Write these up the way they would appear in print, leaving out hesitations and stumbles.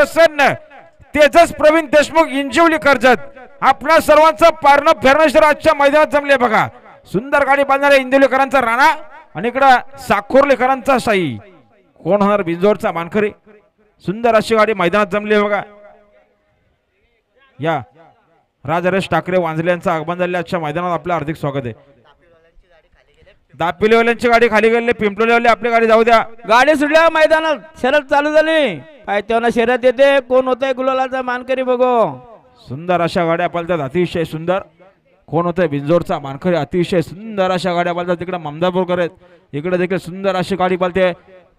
प्रसन्न तेजस प्रवीण देशमुख इंजिवली कर्जत आपणा सर्वांचं पारणं फेरणेश्वर आजच्या मैदानात जमले बघा. सुंदर गाडी बांधणाऱ्या इंदिवलीकरांचा राणा आणि इकडं साखोर्लेकरांचा साई. कोण होणार बिंजोरचा मानकरी. सुंदर अशी गाडी मैदानात जमली बघा. या राजहरेश ठाकरे वांजले यांचं आगमन झाले आजच्या मैदानात. आपलं हार्दिक स्वागत आहे. दापिलेवाल्यांची गाडी खाली गेली. पिंपलोलीवाले आपली गाडी जाऊ द्या. गाडी सुटल्या मैदानात शर्यत चालू झाली. पायथ्यावर शर्यत येते. कोण होतंय गुलालाचा मानकरी बघू. सुंदर अशा गाड्या पळतात. अतिशय सुंदर. कोण होतंय बिंजोरचा मानकरी. अतिशय सुंदर अशा गाड्या पळतात. तिकडे ममदापूरकर आहेत. इकडे देखील सुंदर अशी गाडी पळते.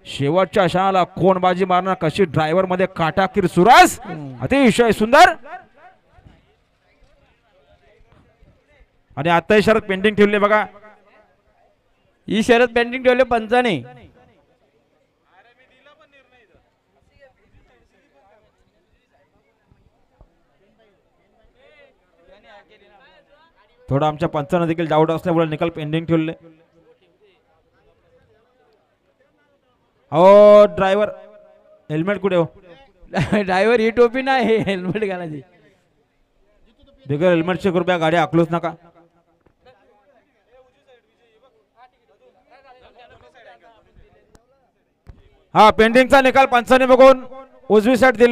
शेवटच्या क्षणाला कोण बाजी मारणार कशी ड्रायव्हर मध्ये काटाकीर सुरास. अतिशय सुंदर. आणि आता ही शरद पेंडिंग ठेवली बघा. ही शर्यत पेंडिंग ठेवले पंचाने. थोडा आमच्या पंचांना देखील डाऊट असल्यामुळे निकाल पेंडिंग ठेवले. हो ड्रायव्हर हेल्मेट कुठे हो. ड्रायव्हर ही टोपी नाही हेल्मेट घालायची. बिगर हेल्मेटचे कृपया गाडी आखलूच नका. हा पेंडिंगचा निकाल पंचाने बघून उजवी साईड दिली.